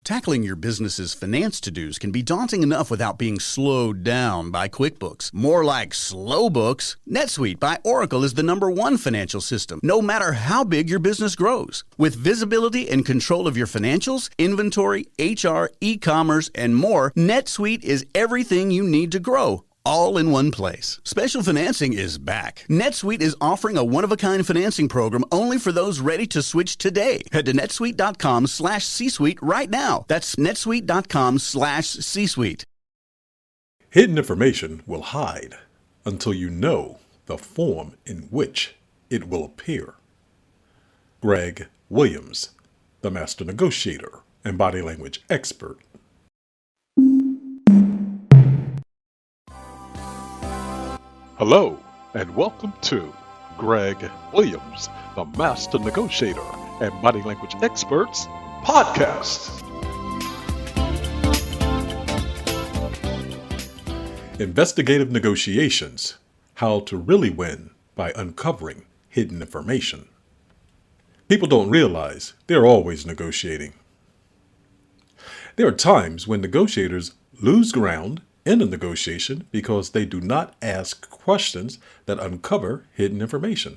Tackling your business's finance to-dos can be daunting enough without being slowed down by QuickBooks. More like slow books. NetSuite by Oracle is the #1 financial system, no matter how big your business grows. With visibility and control of your financials, inventory, HR, e-commerce, and more, NetSuite is everything you need to grow, all in one place. Special financing is back. NetSuite is offering a one-of-a-kind financing program only for those ready to switch today. Head to netsuite.com/C-Suite right now. That's netsuite.com/C-Suite. Hidden information will hide until you know the form in which it will appear. Greg Williams, the Master Negotiator and Body Language Expert. Hello, and welcome to Greg Williams, the Master Negotiator and Body Language Experts podcast. Investigative Negotiations: How to Really Win by Uncovering Hidden Information. People don't realize they're always negotiating. There are times when negotiators lose ground in a negotiation because they do not ask questions that uncover hidden information.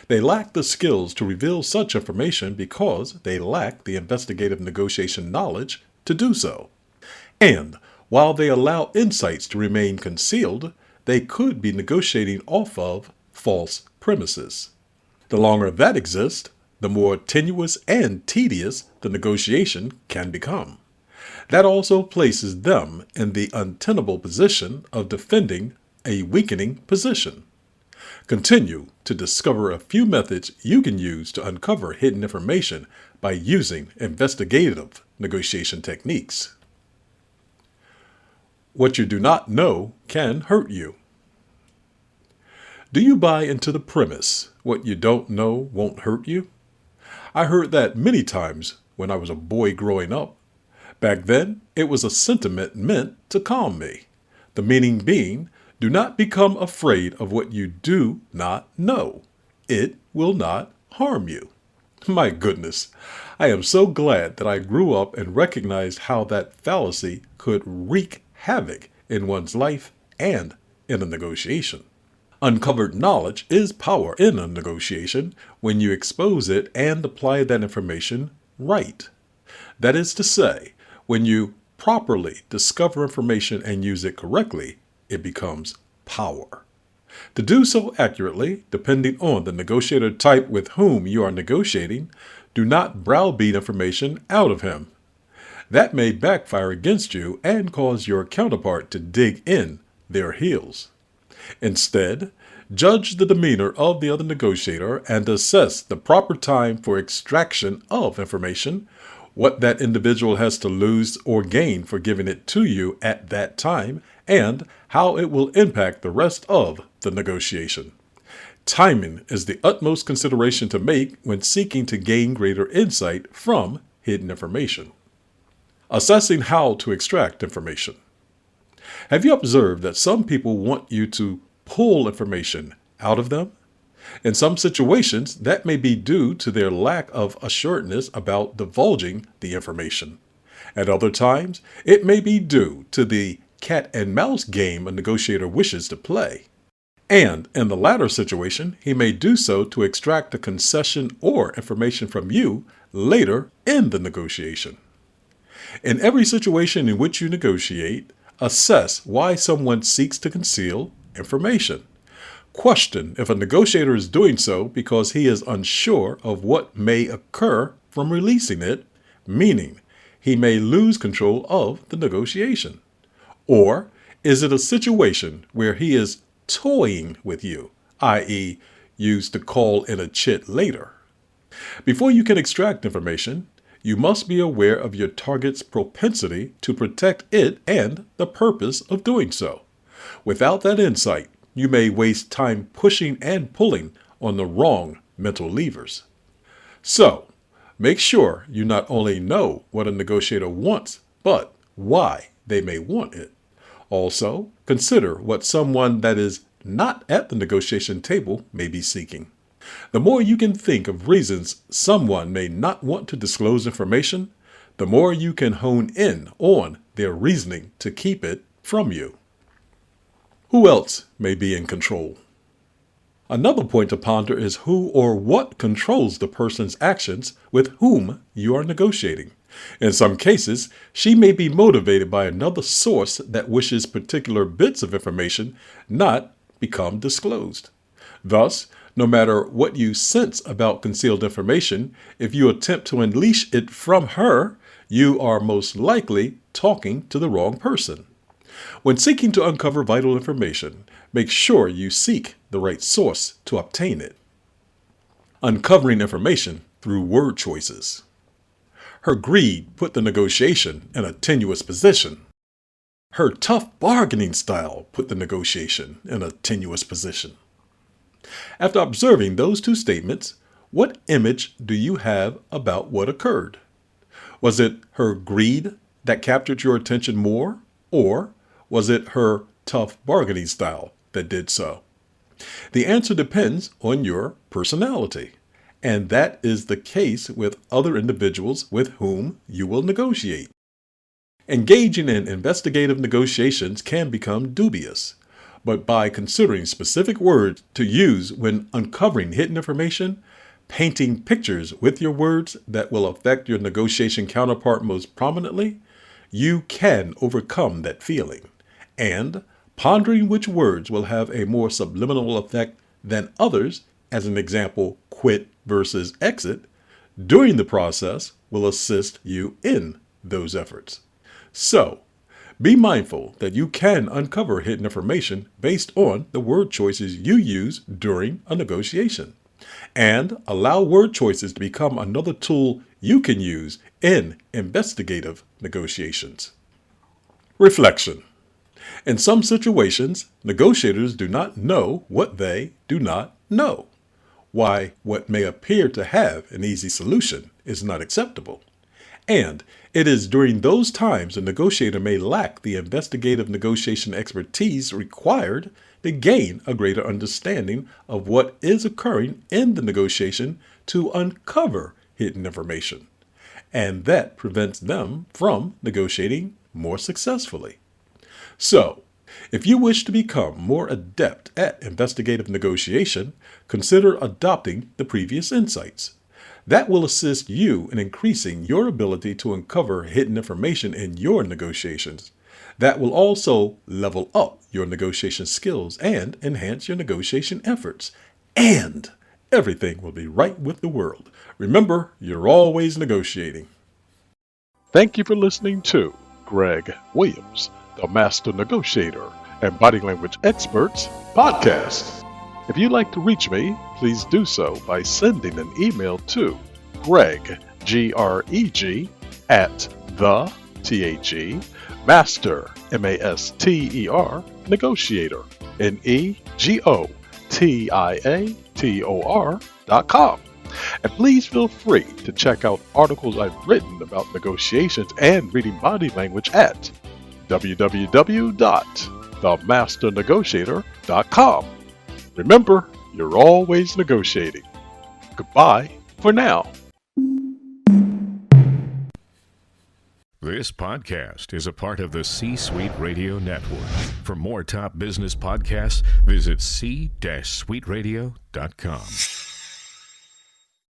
They lack the skills to reveal such information because they lack the investigative negotiation knowledge to do so. And while they allow insights to remain concealed, they could be negotiating off of false premises. The longer that exists, the more tenuous and tedious the negotiation can become. That also places them in the untenable position of defending a weakening position. Continue to discover a few methods you can use to uncover hidden information by using investigative negotiation techniques. What you do not know can hurt you. Do you buy into the premise, what you don't know won't hurt you? I heard that many times when I was a boy growing up. Back then, it was a sentiment meant to calm me. The meaning being, do not become afraid of what you do not know. It will not harm you. My goodness, I am so glad that I grew up and recognized how that fallacy could wreak havoc in one's life and in a negotiation. Uncovered knowledge is power in a negotiation when you expose it and apply that information right. That is to say, when you properly discover information and use it correctly, it becomes power. To do so accurately, depending on the negotiator type with whom you are negotiating, do not browbeat information out of him. That may backfire against you and cause your counterpart to dig in their heels. Instead, judge the demeanor of the other negotiator and assess the proper time for extraction of information, what that individual has to lose or gain for giving it to you at that time, and how it will impact the rest of the negotiation. Timing is the utmost consideration to make when seeking to gain greater insight from hidden information. Assessing how to extract information. Have you observed that some people want you to pull information out of them? In some situations, that may be due to their lack of assuredness about divulging the information. At other times, it may be due to the cat and mouse game a negotiator wishes to play. And in the latter situation, he may do so to extract a concession or information from you later in the negotiation. In every situation in which you negotiate, assess why someone seeks to conceal information. Question if a negotiator is doing so because he is unsure of what may occur from releasing it, meaning he may lose control of the negotiation. Or is it a situation where he is toying with you, i.e., used to call in a chit later? Before you can extract information, you must be aware of your target's propensity to protect it and the purpose of doing so. Without that insight, you may waste time pushing and pulling on the wrong mental levers. So, make sure you not only know what a negotiator wants, but why they may want it. Also, consider what someone that is not at the negotiation table may be seeking. The more you can think of reasons someone may not want to disclose information, the more you can hone in on their reasoning to keep it from you. Who else may be in control? Another point to ponder is who or what controls the person's actions with whom you are negotiating. In some cases, she may be motivated by another source that wishes particular bits of information not become disclosed. Thus, no matter what you sense about concealed information, if you attempt to unleash it from her, you are most likely talking to the wrong person. When seeking to uncover vital information, make sure you seek the right source to obtain it. Uncovering information through word choices. Her greed put the negotiation in a tenuous position. Her tough bargaining style put the negotiation in a tenuous position. After observing those two statements, what image do you have about what occurred? Was it her greed that captured your attention more, or was it her tough bargaining style that did so? The answer depends on your personality, and that is the case with other individuals with whom you will negotiate. Engaging in investigative negotiations can become dubious, but by considering specific words to use when uncovering hidden information, painting pictures with your words that will affect your negotiation counterpart most prominently, you can overcome that feeling. And pondering which words will have a more subliminal effect than others, as an example, quit versus exit, during the process will assist you in those efforts. So, be mindful that you can uncover hidden information based on the word choices you use during a negotiation, and allow word choices to become another tool you can use in investigative negotiations. Reflection. In some situations, negotiators do not know what they do not know. Why what may appear to have an easy solution is not acceptable. And it is during those times a negotiator may lack the investigative negotiation expertise required to gain a greater understanding of what is occurring in the negotiation to uncover hidden information. And that prevents them from negotiating more successfully. So, if you wish to become more adept at investigative negotiation, consider adopting the previous insights. That will assist you in increasing your ability to uncover hidden information in your negotiations. That will also level up your negotiation skills and enhance your negotiation efforts. And everything will be right with the world. Remember, you're always negotiating. Thank you for listening to Greg Williams, the Master Negotiator and Body Language Experts podcast. If you'd like to reach me, please do so by sending an email to Greg, G-R-E-G, at the, T-H-E, Master, M-A-S-T-E-R, Negotiator, Negotiator.com. And please feel free to check out articles I've written about negotiations and reading body language at www.themasternegotiator.com. Remember, you're always negotiating. Goodbye for now. This podcast is a part of the C-Suite Radio Network. For more top business podcasts, visit c-suiteradio.com.